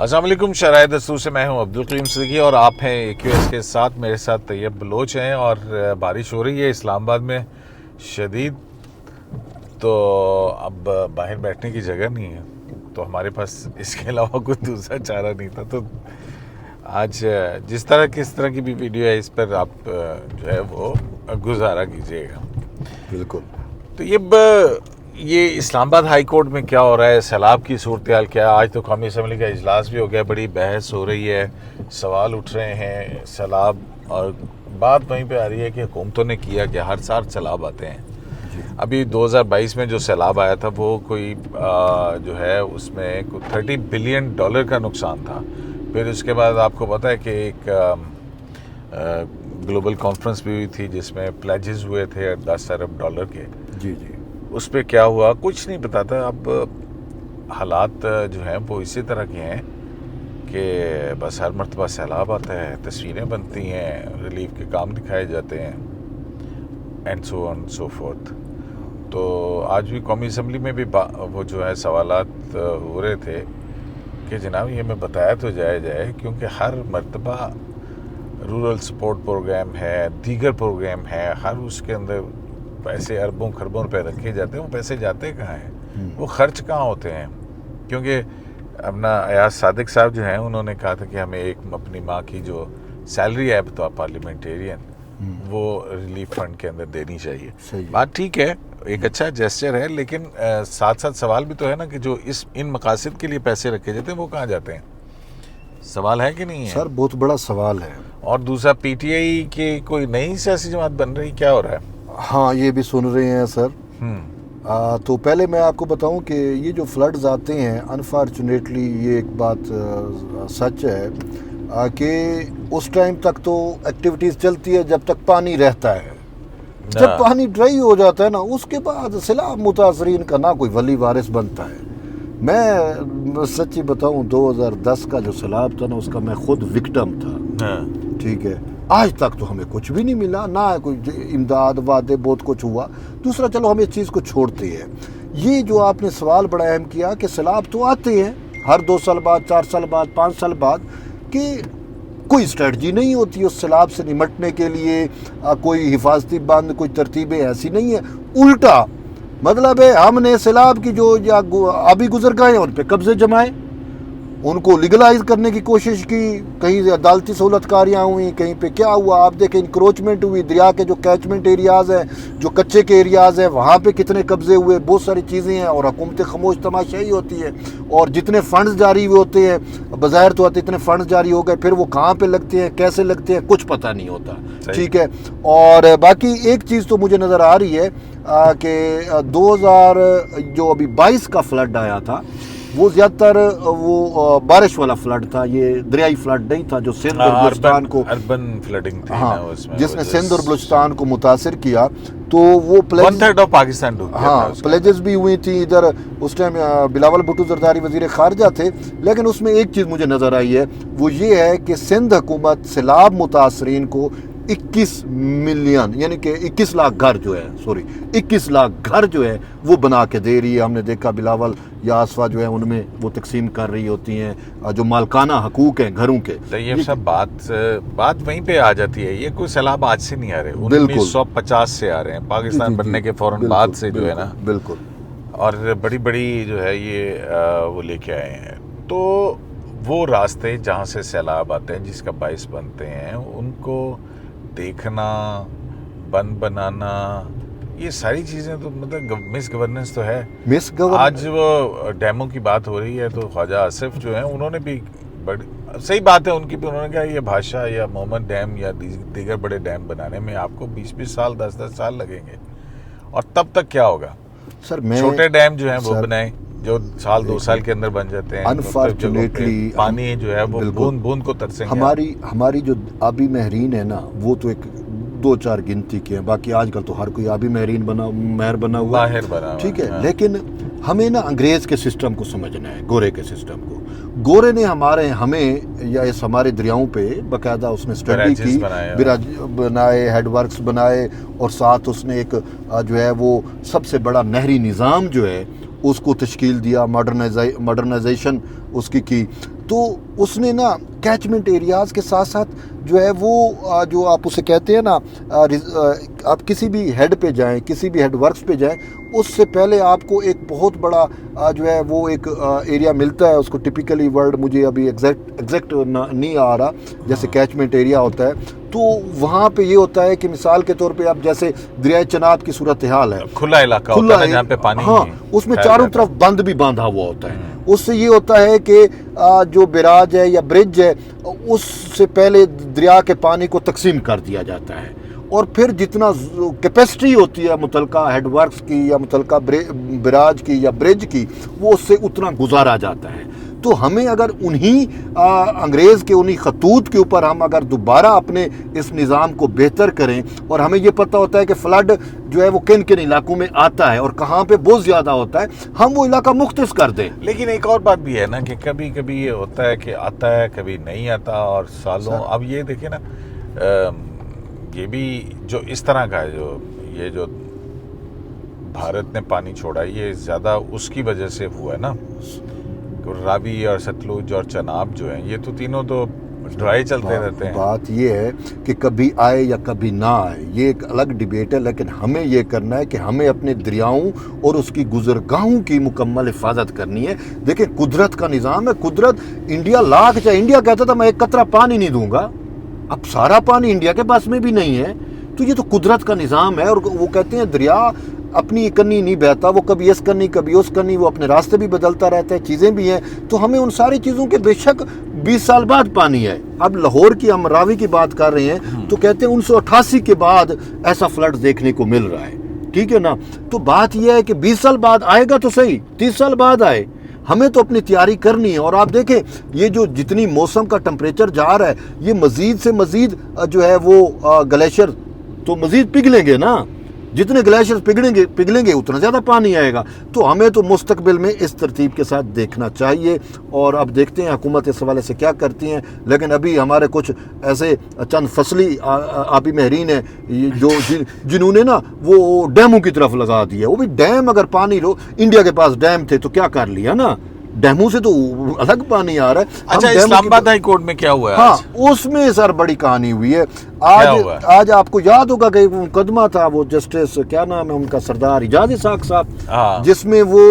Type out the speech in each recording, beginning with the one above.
السلام علیکم، شرائع دستور سے میں ہوں عبدالقیوم صدیقی اور آپ ہیں AQS کے ساتھ. میرے ساتھ طیب بلوچ ہیں اور بارش ہو رہی ہے اسلام آباد میں شدید. تو اب باہر بیٹھنے کی جگہ نہیں ہے تو ہمارے پاس اس کے علاوہ کوئی دوسرا چارہ نہیں تھا. تو آج جس طرح کی بھی ویڈیو ہے اس پر آپ جو ہے وہ گزارا کیجیے گا. بالکل. تو یہ اسلام آباد ہائی کورٹ میں کیا ہو رہا ہے، سیلاب کی صورتحال کیا ہے. آج تو قومی اسمبلی کا اجلاس بھی ہو گیا، بڑی بحث ہو رہی ہے، سوال اٹھ رہے ہیں سیلاب. اور بات وہیں پہ آ رہی ہے کہ حکومتوں نے کیا کہ ہر سال سیلاب آتے ہیں. ابھی 2022 میں جو سیلاب آیا تھا وہ کوئی جو ہے اس میں $30 بلین کا نقصان تھا. پھر اس کے بعد آپ کو پتہ ہے کہ ایک گلوبل کانفرنس بھی ہوئی تھی جس میں پلیجز ہوئے تھے $10 ارب کے. جی. اس پہ کیا ہوا کچھ نہیں پتا تھا. اب حالات جو ہیں وہ اسی طرح کے ہیں کہ بس ہر مرتبہ سیلاب آتا ہے، تصویریں بنتی ہیں، ریلیف کے کام دکھائے جاتے ہیں and so on so forth. تو آج بھی قومی اسمبلی میں بھی وہ جو ہے سوالات ہو رہے تھے کہ جناب یہ میں بتایا تو جائے کیونکہ ہر مرتبہ رورل سپورٹ پروگرام ہے، دیگر پروگرام ہے، ہر اس کے اندر پیسے اربوں خربوں روپے رکھے جاتے ہیں. وہ پیسے جاتے کہاں ہیں، وہ خرچ کہاں ہوتے ہیں؟ کیونکہ اپنا ایاز صادق صاحب جو ہیں انہوں نے کہا تھا کہ ہمیں اپنی ماں کی جو سیلری ہے تو پارلیمنٹیرین وہ ریلیف فنڈ کے اندر دینی چاہیے. بات ٹھیک ہے، ایک اچھا جیسچر ہے، لیکن ساتھ سوال بھی تو ہے نا کہ جو ان مقاصد کے لیے پیسے رکھے جاتے ہیں وہ کہاں جاتے ہیں. سوال ہے کہ نہیں ہے؟ سر بہت بڑا سوال ہے. اور دوسرا PTI کی کوئی نئی سیاسی جماعت بن رہی، کیا ہو رہا ہے؟ ہاں یہ بھی سن رہے ہیں سر. تو پہلے میں آپ کو بتاؤں کہ یہ جو فلڈز آتے ہیں انفارچونیٹلی یہ ایک بات سچ ہے کہ اس ٹائم تک تو ایکٹیویٹیز چلتی ہے جب تک پانی رہتا ہے. جب پانی ڈرائی ہو جاتا ہے نا اس کے بعد سیلاب متاثرین کا نہ کوئی ولی وارث بنتا ہے. میں سچی بتاؤں 2010 کا جو سیلاب تھا نا اس کا میں خود وکٹم تھا. ٹھیک ہے، آج تک تو ہمیں کچھ بھی نہیں ملا، نہ کوئی امداد وعدے، بہت کچھ ہوا. دوسرا چلو ہم اس چیز کو چھوڑتے ہیں. یہ جو آپ نے سوال بڑا اہم کیا کہ سیلاب تو آتے ہیں ہر 2 سال بعد، 4 سال بعد، 5 سال بعد، کہ کوئی اسٹریٹجی نہیں ہوتی اس سیلاب سے نمٹنے کے لیے، کوئی حفاظتی بند، کوئی ترتیبیں ایسی نہیں ہیں. الٹا مطلب ہے ہم نے سیلاب کی جو آبی گزرگاہیں ان پہ قبضے جمائے، ان کو لیگلائز کرنے کی کوشش کی، کہیں عدالتی سہولت کاریاں ہوئیں، کہیں پہ کیا ہوا آپ دیکھیں انکروچمنٹ ہوئی. دریا کے جو کیچمنٹ ایریاز ہیں، جو کچے کے ایریاز ہیں، وہاں پہ کتنے قبضے ہوئے، بہت ساری چیزیں ہیں. اور حکومت خاموش تماشائی ہوتی ہے اور جتنے فنڈز جاری ہوتے ہیں بظاہر تو اتنے فنڈز جاری ہو گئے، پھر وہ کہاں پہ لگتے ہیں، کیسے لگتے ہیں، کچھ پتہ نہیں ہوتا. ٹھیک ہے. اور باقی ایک چیز تو مجھے نظر آ رہی ہے کہ 2022 کا فلڈ آیا تھا وہ زیادہ تر وہ بارش والا فلڈ تھا، یہ دریائی فلڈ نہیں تھا جو سندھ اور بلوچستان کو، اربن فلڈنگ تھی جس نے سندھ اور بلوچستان کو متاثر کیا. تو وہ 1/3 آف پاکستان ڈوب گیا. ہاں پلیجز بھی ہوئی تھی ادھر. اس ٹائم بلاول بھٹو زرداری وزیر خارجہ تھے. لیکن اس میں ایک چیز مجھے نظر آئی ہے وہ یہ ہے کہ سندھ حکومت سیلاب متاثرین کو 21 ملین یعنی کہ 21 لاکھ گھر جو ہے 21 لاکھ گھر جو ہے وہ بنا کے دے رہی ہے. ہم نے دیکھا بلاول یا آسفا جو ہے ان میں وہ تقسیم کر رہی ہوتی ہیں جو مالکانہ حقوق ہیں گھروں کے. یہ سب بات وہیں پہ آ جاتی ہے. یہ کوئی سیلاب آج سے نہیں آ رہے، 1950 سے آ رہے ہیں، پاکستان بننے کے فوراً بعد سے جو ہے نا. بالکل. اور بڑی جو ہے یہ وہ لے کے آئے ہیں. تو وہ راستے جہاں سے سیلاب آتے ہیں جس کا باعث بنتے ہیں ان کو دیکھنا، بند بنانا، یہ ساری چیزیں تو مطلب مس گورننس تو ہے. آج وہ ڈیموں کی بات ہو رہی ہے تو خواجہ آصف جو ہیں انہوں نے بھی صحیح بات ہے ان کی بھی، انہوں نے کہا یہ بھاشا یا محمد ڈیم یا دیگر بڑے ڈیم بنانے میں آپ کو 20 سال 10 سال لگیں گے. اور تب تک کیا ہوگا؟ چھوٹے ڈیم جو ہیں وہ بنائیں جو 2 سال کے اندر بن جاتے ہیں. انفارچونیٹلی پانی جو ہے وہ بوند کو ترسیں گے. ہماری جو آبی ماہرین ہے نا وہ تو ایک 2-4 گنتی کے ہیں، باقی آج کل تو ہر کوئی آبی ماہر بنا ہوا ہے. ٹھیک ہے. لیکن ہمیں نا انگریز کے سسٹم کو سمجھنا ہے، گورے کے سسٹم کو. گورے نے ہمیں یا اس ہمارے دریاؤں پہ باقاعدہ اس نے اسٹڈی کی، بنائے، ہیڈ ورکس بنائے، اور ساتھ اس نے ایک جو ہے وہ سب سے بڑا نہری نظام جو ہے اس کو تشکیل دیا، ماڈرنائزیشن اس کی. تو اس نے نا کیچمنٹ ایریاز کے ساتھ ساتھ جو ہے وہ جو آپ اسے کہتے ہیں نا آپ کسی بھی ہیڈ پہ جائیں, کسی بھی ہیڈ ورکس پہ جائیں, اس سے پہلے آپ کو ایک بہت بڑا جو ہے وہ ایک ایریا ملتا ہے, اس کو ٹپیکلی ورڈ مجھے ابھی ایگزیکٹ نہیں آ رہا, جیسے کیچمنٹ ایریا ہوتا ہے. تو وہاں پہ یہ ہوتا ہے کہ مثال کے طور پہ اب جیسے دریائے چناب کی صورتحال ہے, کھلا علاقہ ہوتا ہے جہاں پہ پانی, ہاں اس میں چاروں طرف بند بھی باندھا ہوا ہوتا ہے. اس سے یہ ہوتا ہے کہ جو بیراج ہے یا برج ہے اس سے پہلے دریا کے پانی کو تقسیم کر دیا جاتا ہے, اور پھر جتنا کیپیسٹی ہوتی ہے متعلقہ ہیڈ ورکس کی یا متعلقہ بیراج کی یا برج کی, وہ اس سے اتنا گزارا جاتا ہے. تو ہمیں اگر انہی انگریز کے انہی خطوط کے اوپر ہم اگر دوبارہ اپنے اس نظام کو بہتر کریں, اور ہمیں یہ پتہ ہوتا ہے کہ فلڈ جو ہے وہ کن کن علاقوں میں آتا ہے اور کہاں پہ بہت زیادہ ہوتا ہے, ہم وہ علاقہ مختص کر دیں. لیکن ایک اور بات بھی ہے نا کہ کبھی کبھی یہ ہوتا ہے کہ آتا ہے, کبھی نہیں آتا, اور سالوں اب یہ دیکھیں نا یہ بھی جو اس طرح کا ہے, یہ جو بھارت نے پانی چھوڑا یہ زیادہ اس کی وجہ سے ہوا ہے نا. راوی اور ستلج اور چناب جو ہیں یہ تو تینوں تو ڈرائی چلتے رہتے ہیں. بات یہ ہے کہ کبھی آئے یا کبھی نہ آئے یہ ایک الگ ڈیبیٹ ہے, لیکن ہمیں یہ کرنا ہے کہ ہمیں اپنے دریاؤں اور اس کی گزرگاہوں کی مکمل حفاظت کرنی ہے. دیکھیں قدرت کا نظام ہے, قدرت انڈیا لاکھ چاہے انڈیا کہتا تھا میں ایک قطرہ پانی نہیں دوں گا, اب سارا پانی انڈیا کے پاس میں بھی نہیں ہے, تو یہ تو قدرت کا نظام ہے. اور وہ کہتے ہیں دریا اپنی کنی نہیں بہتا, وہ کبھی اس کنی کبھی اس کنی, وہ اپنے راستے بھی بدلتا رہتا ہے, چیزیں بھی ہیں. تو ہمیں ان ساری چیزوں کے بے شک 20 سال بعد پانی ہے. اب لاہور کی ہم راوی کی بات کر رہے ہیں تو کہتے ہیں 1988 کے بعد ایسا فلڈ دیکھنے کو مل رہا ہے, ٹھیک ہے نا. تو بات یہ ہے کہ 20 سال بعد آئے گا تو صحیح, 30 سال بعد آئے, ہمیں تو اپنی تیاری کرنی ہے. اور آپ دیکھیں یہ جو جتنی موسم کا ٹمپریچر جا رہا ہے, یہ مزید سے مزید جو ہے وہ گلیشیئر تو مزید پگھلیں گے نا, جتنے گلیشیئر پگھلیں گے اتنا زیادہ پانی آئے گا. تو ہمیں تو مستقبل میں اس ترتیب کے ساتھ دیکھنا چاہیے, اور اب دیکھتے ہیں حکومت اس حوالے سے کیا کرتی ہیں. لیکن ابھی ہمارے کچھ ایسے چند فصلی آبی ماہرین ہیں جو جنہوں نے نا وہ ڈیموں کی طرف لگا دیا. وہ بھی ڈیم اگر پانی لو, انڈیا کے پاس ڈیم تھے تو کیا کر لیا نا, ڈیموں سے تو الگ پانی آ رہا ہے. اچھا اسلام آباد ہائی کورٹ میں کیا ہوا ہے؟ ہاں اس میں سر بڑی کہانی ہوئی ہے. آج آپ کو یاد ہوگا کہ مقدمہ تھا وہ جسٹس کیا نام ہے ان کا, سردار اعجاز اسحاق صاحب, جس میں وہ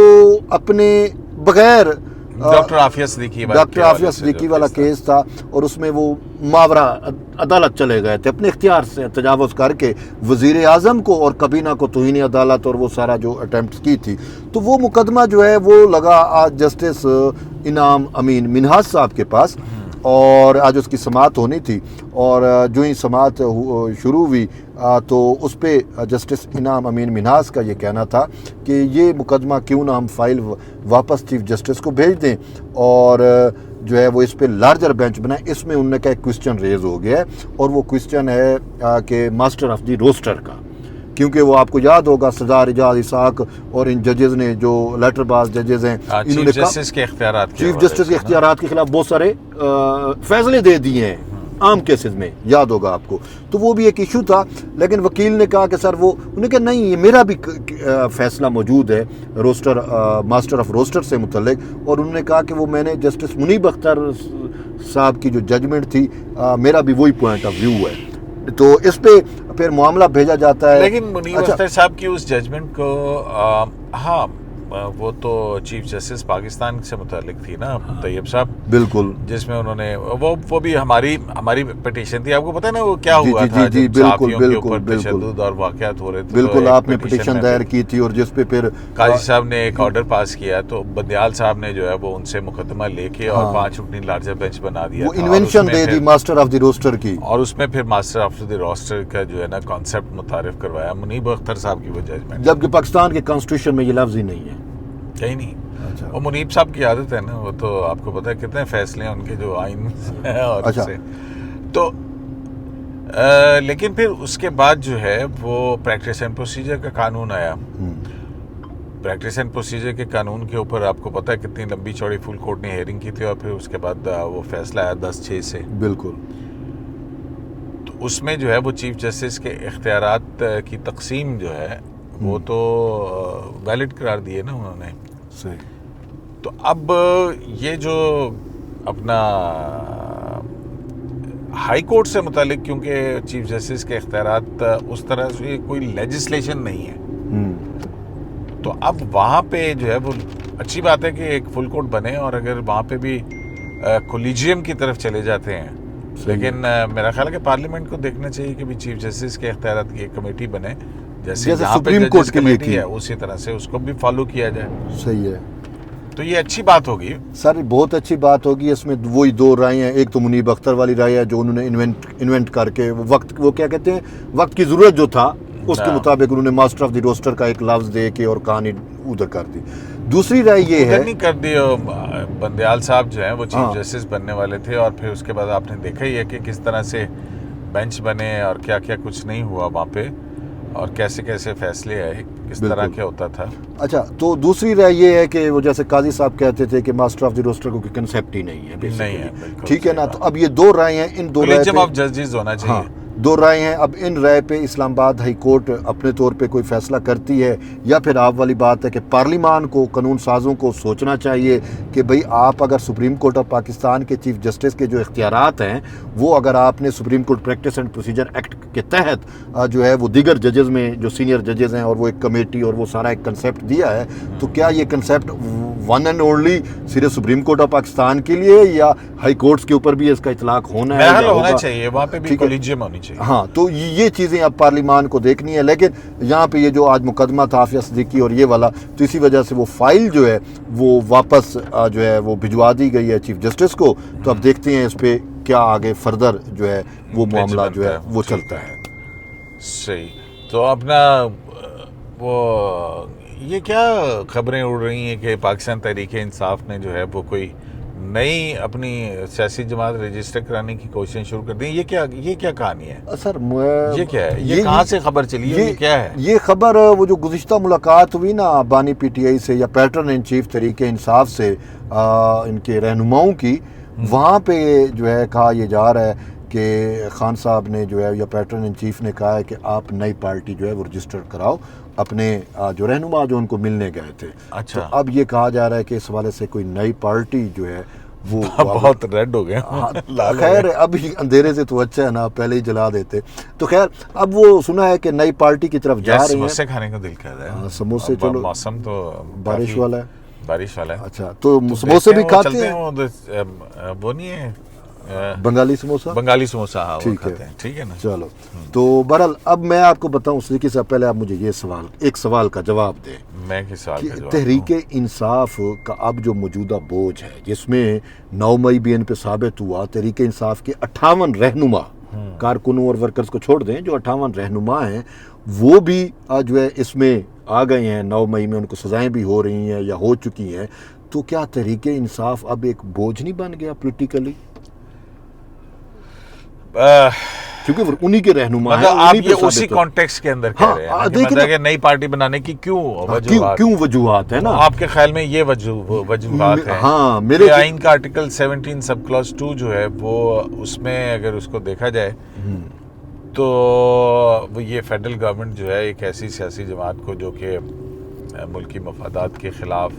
اپنے بغیر ڈاکٹر عافیہ صدیقی والا کیس تھا, اور اس میں وہ ماورا عدالت چلے گئے تھے اپنے اختیار سے تجاوز کر کے وزیر اعظم کو اور کابینہ کو توہین عدالت اور وہ سارا جو اٹیمپٹس کی تھی. تو وہ مقدمہ جو ہے وہ لگا آج جسٹس انعام امین منہاج صاحب کے پاس, اور آج اس کی سماعت ہونی تھی. اور جو ہی سماعت شروع ہوئی تو اس پہ جسٹس انعام امین منہاج کا یہ کہنا تھا کہ یہ مقدمہ کیوں نہ ہم فائل واپس چیف جسٹس کو بھیج دیں, اور جو ہے وہ اس پہ لارجر بینچ بنائیں. اس میں انہوں نے کہا ایک کوسچن ریز ہو گیا ہے, اور وہ کوسچن ہے کہ ماسٹر آف دی روسٹر کا, کیونکہ وہ آپ کو یاد ہوگا سردار اعجاز اسحاق اور ان ججز نے جو لیٹر باز ججز ہیں انہوں نے چیف جسٹس کے اختیارات کے خلاف بہت سارے فیصلے دے دیے ہیں عام کیسز میں, یاد ہوگا آپ کو. تو وہ بھی ایک ایشو تھا, لیکن وکیل نے کہا کہ سر وہ, انہوں نے کہا نہیں یہ میرا بھی فیصلہ موجود ہے روسٹر ماسٹر آف روسٹر سے متعلق. اور انہوں نے کہا کہ وہ میں نے جسٹس منیب اختر صاحب کی جو ججمنٹ تھی میرا بھی وہی پوائنٹ آف ویو ہے. تو اس پہ پھر معاملہ بھیجا جاتا ہے. لیکن منیب اختر صاحب کی اس ججمنٹ کو ہاں وہ تو چیف جسٹس پاکستان سے متعلق تھی نا طیب صاحب, بالکل, جس میں انہوں نے وہ بھی ہماری پٹیشن تھی. آپ کو پتہ ہے نا وہ کیا ہوا تھا, جی بالکل تشدد اور واقعات ہو رہے تھے, بالکل آپ نے پٹیشن دائر کی تھی, اور جس پہ پھر قاضی صاحب نے ایک آرڈر پاس کیا, تو بندیال صاحب نے جو ہے وہ ان سے مقدمہ لے کے اور 5 رکنی لارجر بینچ بنا دیا, وہ انوینشن دے دی ماسٹر آف دی روسٹر کی, اور اس میں پھر ماسٹر آف دی روسٹر کا جو ہے نا کانسیپٹ متعارف کروایا منیب اختر صاحب کی وہ ججمنٹ, جبکہ پاکستان کے کانسٹیٹیوشن میں یہ لفظ ہی نہیں ہے کہیں نہیں. وہ منیب صاحب کی عادت ہے نا, وہ تو آپ کو پتہ ہے کتنے فیصلے ہیں ان کے جو آئین ہیں اور سے تو لیکن پھر اس کے بعد جو ہے وہ پریکٹس اینڈ پروسیجر کا قانون آیا. پریکٹس اینڈ پروسیجر کے قانون کے اوپر آپ کو پتہ ہے کتنی لمبی چوڑی فل کورٹ نے ہیئرنگ کی تھی, اور پھر اس کے بعد وہ فیصلہ آیا 10-6 سے. بالکل. تو اس میں جو ہے وہ چیف جسٹس کے اختیارات کی تقسیم جو ہے وہ تو ویلڈ قرار دیے نا انہوں نے. صحیح. تو اب یہ جو اپنا ہائی کورٹ سے متعلق کیونکہ چیف جسٹس کے اختیارات اس طرح سے کوئی لیجسلیشن نہیں ہے، تو اب وہاں پہ جو ہے وہ اچھی بات ہے کہ ایک فل کورٹ بنے، اور اگر وہاں پہ بھی کولیجیم کی طرف چلے جاتے ہیں، لیکن میرا خیال ہے کہ پارلیمنٹ کو دیکھنا چاہیے کہ بھی چیف جسٹس کے اختیارات کی ایک کمیٹی بنے، جیسے یہاں پہ سپریم کورٹ کے لیے کمیٹی ہے اسی طرح سے اس کو بھی فالو کیا جائے. صحیح ہے. تو یہ اچھی بات ہوگی سر، بہت اچھی بات ہوگی. اس میں وہی دو رائے ہیں. ایک تو منیب اختر والی رائے ہے جو انہوں نے انوینٹ کر کے وہ کیا کہتے ہیں، وقت کی ضرورت جو تھا اس کے مطابق انہوں نے ماسٹر آف دی روسٹر کا ایک لفظ دے کے اور کہانی ادھر کر دی. دوسری رائے یہ ہے نہیں کر دی. بندیال صاحب جو ہیں وہ چیف جسٹس بننے والے تھے، اور پھر اس کے بعد آپ نے دیکھا ہی ہے کہ کس طرح سے بینچ بنے اور کیا کیا کچھ نہیں ہوا وہاں پہ، اور کیسے کیسے فیصلے آئے، کس طرح کیا ہوتا تھا. اچھا، تو دوسری رائے یہ ہے کہ وہ جیسے قاضی صاحب کہتے تھے کہ ماسٹر آف دی روسٹر کو کوئی کنسیپٹ ہی نہیں ہے. ٹھیک ہے نا. تو اب یہ دو رائے ہیں. ان دو رائے آف ججز ہونا چاہیے. دو رائے ہیں. اب ان رائے پہ اسلام آباد ہائی کورٹ اپنے طور پہ کوئی فیصلہ کرتی ہے، یا پھر آپ والی بات ہے کہ پارلیمان کو، قانون سازوں کو سوچنا چاہیے کہ بھئی آپ اگر سپریم کورٹ آف پاکستان کے چیف جسٹس کے جو اختیارات ہیں وہ اگر آپ نے supreme court practice and procedure act کے تحت جو ہے وہ دیگر ججز میں جو سینئر ججز ہیں اور وہ ایک کمیٹی اور وہ سارا ایک کنسیپٹ دیا ہے، تو کیا یہ کنسیپٹ ون اینڈ اونلی صرف سپریم کورٹ آف پاکستان کے لیے یا ہائی کورٹس کے اوپر بھی اس کا اطلاق ہونا ہے؟ ہونا چاہیے، وہاں پہ بھی کولیجیم ہونی چاہیے. ہاں، تو یہ چیزیں اب پارلیمان کو دیکھنی ہے. لیکن یہاں پہ یہ جو آج مقدمہ تھا عافیہ صدیقی اور یہ والا، تو اسی وجہ سے وہ فائل جو ہے وہ واپس جو ہے وہ بھجوا دی گئی ہے چیف جسٹس کو. تو اب دیکھتے ہیں اس پہ کیا آگے فردر جو ہے وہ معاملہ جو ہے وہ چلتا ہے. صحیح. تو اپنا وہ یہ کیا خبریں اڑ رہی ہیں کہ پاکستان تحریک انصاف نے جو ہے وہ کوئی نئی اپنی سیاسی جماعت رجسٹر کرانے کی کوششیں شروع کر دی. یہ کیا کہانی ہے سر؟ یہ کیا ہے؟ یہ کہاں سے خبر چلی ہے؟ یہ کیا ہے یہ خبر؟ وہ جو گزشتہ ملاقات ہوئی نا بانی پی ٹی آئی سے یا pattern in chief Tehreek Insaf سے ان کے رہنماؤں کی، وہاں پہ جو ہے کہا یہ جا رہا ہے کہ خان صاحب نے جو ہے یا پیٹرن ان چیف نے کہا ہے کہ آپ نئی پارٹی جو ہے وہ رجسٹر کراؤ اپنے جو رہنما جو ان کو ملنے گئے تھے. اچھا. تو اب یہ کہا جا رہا ہے کہ اس حوالے سے کوئی نئی پارٹی جو ہے وہ بہت ریڈ ہو گئے. خیر اب اندھیرے سے تو اچھا ہے نا، پہلے ہی جلا دیتے. تو خیر اب وہ سنا ہے کہ نئی پارٹی کی طرف جا رہے ہیں. سموسے کھانے کا دل کر رہا ہے. سموسے، چلو موسم تو بارش والا ہے. بارش والا ہے. اچھا، تو سموسے بھی کھاتے ہیں؟ وہ نہیں ہے بنگالی سموسا. بنگالی سموسا. ہاں ٹھیک ہے نا. چلو تو بہرحال اب میں آپ کو بتاؤں اس طریقے سے، پہلے آپ مجھے یہ ایک سوال کا جواب دیں. میں کس سوال کا جواب؟ تحریک انصاف کا اب جو موجودہ بوجھ ہے، جس میں 9 مئی بھی ان پہ ثابت ہوا، تحریک انصاف کے 58 رہنما کارکنوں اور ورکرز کو چھوڑ دیں، جو 58 رہنما ہیں وہ بھی جو ہے اس میں آ گئے ہیں. 9 مئی میں ان کو سزائیں بھی ہو رہی ہیں یا ہو چکی ہیں. تو کیا تحریک انصاف اب ایک بوجھ نہیں بن گیا پولیٹیکلی؟ کیونکہ انہی کے رہنما ہیں. آپ یہ اسی کانٹیکسٹ کے اندر کہہ رہے ہیں مطلب کہ نئی پارٹی بنانے کی کیوں وجوہات ہیں نا؟ آپ کے خیال میں یہ وجوہات ہیں؟ ہاں، میرے آئین کا آرٹیکل 17 سب کلاس 2 جو ہے وہ اس میں اگر اس کو دیکھا جائے تو وہ یہ فیڈرل گورنمنٹ جو ہے ایک ایسی سیاسی جماعت کو جو کہ ملکی مفادات کے خلاف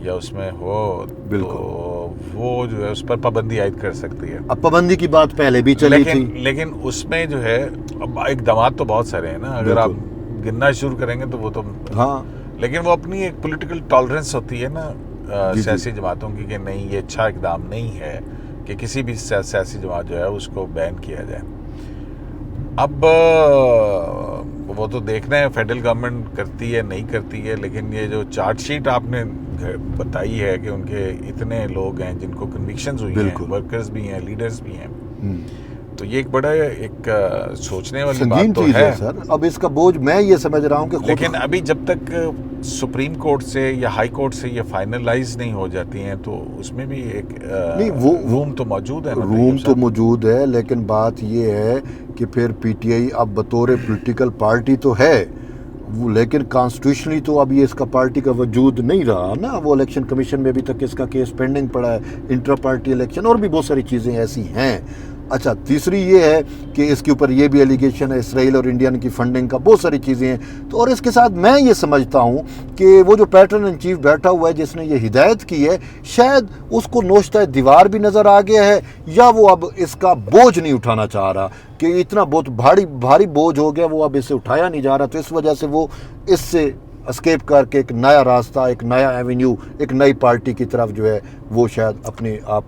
یا اس میں ہو تو وہ جو ہے اس پر پابندی عائد کر سکتی ہے. اب پابندی کی بات پہلے بھی چلی تھی، لیکن اس میں جو ہے اقدامات تو بہت سارے ہیں نا. اگر آپ گننا شروع کریں گے تو وہ تو ہاں، لیکن وہ اپنی ایک پولیٹیکل ٹالرنس ہوتی ہے نا سیاسی جماعتوں کی کہ نہیں یہ اچھا اقدام نہیں ہے کہ کسی بھی سیاسی جماعت جو ہے اس کو بین کیا جائے. اب وہ تو دیکھنا ہے فیڈرل گورنمنٹ کرتی ہے نہیں کرتی ہے. لیکن یہ جو چارٹ شیٹ آپ نے بتائی ہے کہ ان کے اتنے لوگ ہیں جن کو کنوکشنز ہوئی ہیں، ورکرز بھی ہیں، لیڈرز بھی ہیں، تو یہ ایک بڑا ایک سوچنے والی بات تو ہے سر. اب اس کا بوجھ میں یہ سمجھ رہا ہوں کہ لیکن ابھی جب تک سپریم کورٹ سے یا ہائی کورٹ سے یہ فائنلائز نہیں ہو جاتی ہیں تو اس میں بھی ایک روم تو موجود ہے. روم تو موجود ہے، لیکن بات یہ ہے کہ پھر پی ٹی آئی اب بطور پولیٹیکل پارٹی تو ہے، لیکن کانسٹیٹیوشنلی تو اب یہ اس کا پارٹی کا وجود نہیں رہا نا. وہ الیکشن کمیشن میں ابھی تک اس کا کیس پینڈنگ پڑا ہے، انٹرا پارٹی الیکشن اور بھی بہت ساری چیزیں ایسی ہیں. اچھا تیسری یہ ہے کہ اس کے اوپر یہ بھی ایلیگیشن ہے اسرائیل اور انڈین کی فنڈنگ کا، بہت ساری چیزیں ہیں. تو اور اس کے ساتھ میں یہ سمجھتا ہوں کہ وہ جو پیٹرن ان چیف بیٹھا ہوا ہے جس نے یہ ہدایت کی ہے، شاید اس کو نوشتہ دیوار بھی نظر آ گیا ہے، یا وہ اب اس کا بوجھ نہیں اٹھانا چاہ رہا کہ اتنا بہت بھاری بوجھ ہو گیا، وہ اب اسے اٹھایا نہیں جا رہا. تو اس وجہ سے وہ اس سے اسکیپ کر کے ایک نیا راستہ، ایک نیا ایونیو، ایک نئی پارٹی کی طرف جو ہے وہ شاید اپنے آپ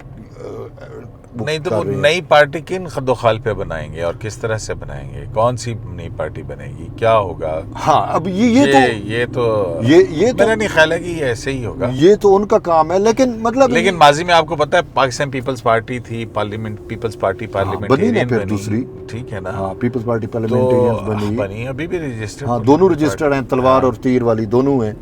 نہیں. تو وہ نئی پارٹی کن خد و خال پہ بنائیں گے اور کس طرح سے بنائیں گے؟ کون سی نئی پارٹی بنے گی؟ کیا ہوگا؟ ہاں اب یہ تو میرا نہیں خیال ہے کہ یہ ایسے ہی ہوگا. یہ تو ان کا کام ہے، لیکن ماضی میں آپ کو پتا ہے پاکستان پیپلز پارٹی تھی، پیپلز پارٹی پارلیمنٹیرین بنی، دوسری ٹھیک ہے نا. ہاں پیپلز پارٹی پارلیمنٹیرین بنی، ابھی بھی رجسٹر، ہاں دونوں رجسٹرڈ ہیں، تلوار اور تیر والی دونوں ہیں.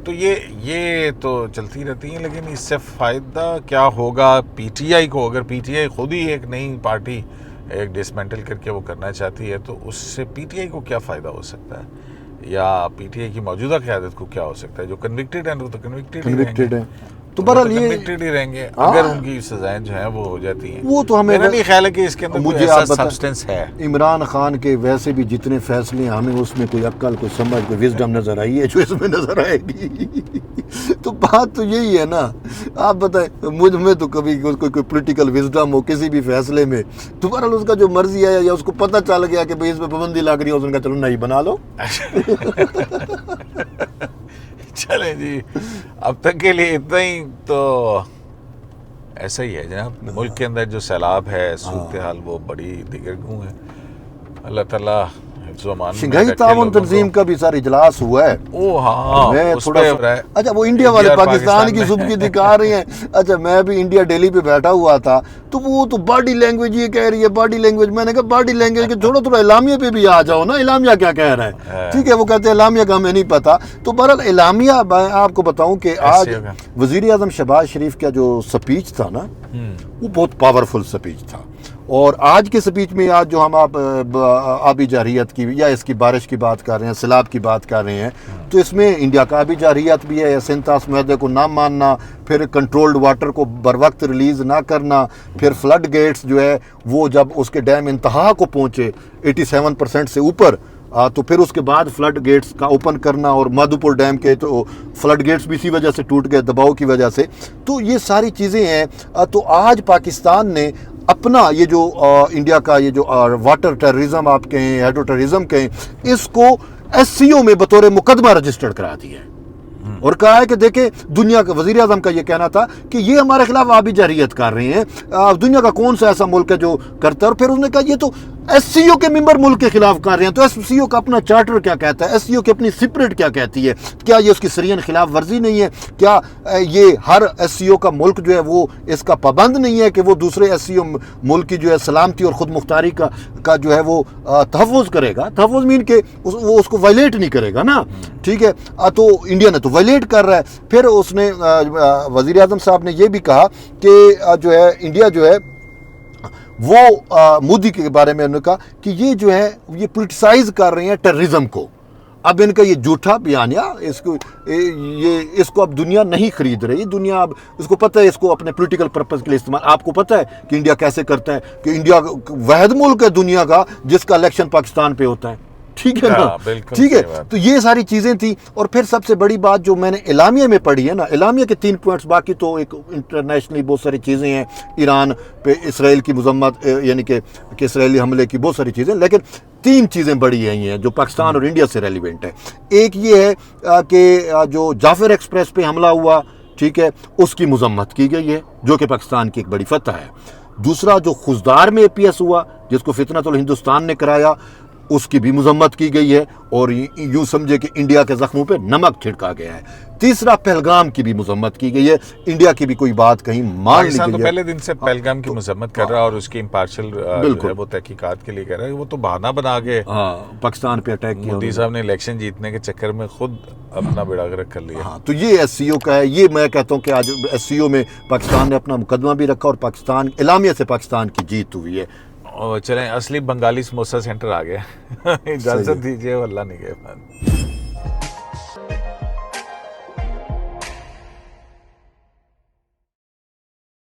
تو یہ تو چلتی رہتی ہیں. لیکن اس سے فائدہ کیا ہوگا پی ٹی آئی کو؟ اگر پی ٹی آئی خود ہی ایک نئی پارٹی ایک ڈسمینٹل کر کے وہ کرنا چاہتی ہے تو اس سے پی ٹی آئی کو کیا فائدہ ہو سکتا ہے؟ یا پی ٹی آئی کی موجودہ قیادت کو کیا ہو سکتا ہے؟ جو کنوکٹڈ ہیں وہ تو کنوکٹڈ ہیں، تو بہرحال یہ کنوکٹڈ ہی رہیں گے اگر ان کی سزائیں جو ہیں وہ ہو جاتی ہیں. وہ تو ہمیں میرا نہیں خیال ہے کہ اس کے اندر کوئی ایسا سبسٹنس ہے. عمران خان کے ویسے بھی جتنے فیصلے ہیں ہمیں اس میں کوئی عقل، کوئی سمجھ، کوئی وزڈم نظر آئی ہے جو اس میں نظر آئے گی. تو بات تو یہی ہے نا. آپ بتائیں مجھ میں تو کبھی کوئی پولیٹیکل وزڈم ہو کسی بھی فیصلے میں تو بہرحال اس کا جو مرضی ہے یا اس کو پتہ چل گیا کہ بھئی اس پہ پابندی لگ رہی ہے، اس نے کہا چلو نہیں بنا لو. چلیں جی، اب تک کے لیے اتنا ہی. تو ایسا ہی ہے جناب، ملک کے اندر جو سیلاب ہے، صورتحال وہ بڑی دیگرگوں ہے. اللہ تعالیٰ حفظ و امان. شنگھائی تعاون تنظیم کا بھی سارا اجلاس ہوا ہے. اچھا وہ انڈیا والے پاکستان کی سبکی دکھا رہے ہیں. اچھا میں بھی انڈیا دہلی پہ بیٹھا ہوا تھا تو وہ تو باڈی لینگویج یہ کہہ رہی ہے، باڈی لینگویج. میں نے کہا باڈی لینگویج کے چھوڑو، تھوڑا اعلامیہ پہ بھی آ جاؤ نا، اعلامیہ کیا کہہ رہا ہے. ٹھیک ہے وہ کہتے ہیں اعلامیہ کا ہمیں نہیں پتا. تو بہرحال اعلامیہ میں آپ کو بتاؤں کہ آج وزیر اعظم شہباز شریف کا جو سپیچ تھا نا وہ بہت پاورفل سپیچ تھا. اور آج کے سپیچ میں آج جو ہم آپ آبی جارحیت کی یا اس کی بارش کی بات کر رہے ہیں، سیلاب کی بات کر رہے ہیں، تو اس میں انڈیا کا آبی جارحیت بھی ہے، سینتاس معاہدے کو نہ ماننا، پھر کنٹرولڈ واٹر کو بر وقت ریلیز نہ کرنا، پھر فلڈ گیٹس جو ہے وہ جب اس کے ڈیم انتہا کو پہنچے 87% سے اوپر تو پھر اس کے بعد فلڈ گیٹس کا اوپن کرنا. اور مادھوپور ڈیم کے تو فلڈ گیٹس بھی اسی وجہ سے ٹوٹ گئے، دباؤ کی وجہ سے. تو یہ ساری چیزیں ہیں. تو آج پاکستان نے اپنا یہ جو انڈیا کا یہ جو واٹر ٹیررزم آپ کہیں، ہائیڈرو ٹیررزم کہیں، اس کو ایس سی او میں بطور مقدمہ رجسٹرڈ کرا دیا ہے. اور کہا ہے کہ دیکھیں دنیا کا وزیر اعظم کا یہ کہنا تھا کہ یہ ہمارے خلاف آبی جارحیت کر رہے ہیں، دنیا کا کون سا ایسا ملک ہے جو کرتا ہے. اور پھر اس نے کہا یہ تو ایس سی او کے ممبر ملک کے خلاف کر رہے ہیں. تو ایس سی او کا اپنا چارٹر کیا کہتا ہے، ایس سی او کی اپنی سپرٹ کیا کہتی ہے؟ کیا یہ اس کی سرین خلاف ورزی نہیں ہے؟ کیا یہ ہر ایس سی او کا ملک جو ہے وہ اس کا پابند نہیں ہے کہ وہ دوسرے ایس سی او ملک کی جو ہے سلامتی اور خود مختاری کا جو ہے وہ تحفظ کرے گا؟ تحفظ مین کہ وہ اس کو وائلیٹ نہیں کرے گا نا. ٹھیک ہے، تو انڈیا نے تو وائلیٹ کر رہا ہے. پھر اس نے وزیر اعظم صاحب نے یہ بھی کہا کہ جو ہے انڈیا جو ہے وہ مودی کے بارے میں انہوں نے کہا کہ یہ جو ہے یہ پولیٹیسائز کر رہے ہیں ٹیررزم کو. اب ان کا یہ جھوٹا بیانیہ اس کو اب دنیا نہیں خرید رہی. دنیا اب اس کو پتہ ہے اس کو اپنے پولیٹیکل پرپز کے لیے استعمال. آپ کو پتہ ہے کہ انڈیا کیسے کرتا ہے کہ انڈیا واحد ملک ہے دنیا کا جس کا الیکشن پاکستان پہ ہوتا ہے. ٹھیک ہے نا، ٹھیک ہے. تو یہ ساری چیزیں تھیں. اور پھر سب سے بڑی بات جو میں نے اعلامیہ میں پڑھی ہے نا، اعلامیہ کے 3 پوائنٹس، باقی تو ایک انٹرنیشنلی بہت ساری چیزیں ہیں، ایران پہ اسرائیل کی مذمت، یعنی کہ اسرائیلی حملے کی بہت ساری چیزیں، لیکن 3 چیزیں بڑی ہیں یہ جو پاکستان اور انڈیا سے ریلیونٹ ہے. ایک یہ ہے کہ جو جعفر ایکسپریس پہ حملہ ہوا، ٹھیک ہے، اس کی مذمت کی گئی ہے جو کہ پاکستان کی ایک بڑی فتح ہے. دوسرا جو خزدار میں اے پی ایس ہوا جس کو فتنۃ الہندوستان نے کرایا، اس کی بھی مذمت کی گئی ہے اور یوں سمجھے کہ انڈیا کے زخموں پہ نمک چھڑکا گیا ہے. تیسرا پہلگام کی بھی مذمت کی گئی ہے. انڈیا کی بھی کوئی بات کہیں مان لی گئی ہے. پہلے دن سے پہلگام کی مذمت کر رہا ہے اور اس کی امپارشل وہ تحقیقات کے لیے کہہ رہا ہے. وہ تو بہانہ بنا کے پاکستان پہ اٹیک کیا. مودی صاحب نے الیکشن جیتنے کے چکر میں خود اپنا بیڑا غرق کر لیا. تو یہ ایس سی او کا ہے. یہ میں کہتا ہوں کہ آج ایس سی او میں پاکستان نے اپنا مقدمہ بھی رکھا اور پاکستان اعلامیہ سے پاکستان کی جیت ہوئی ہے. چلیں اصلی بنگالی سموسا سینٹر آ گیا. اجازت دیجیے، واللہ نہیں گئے.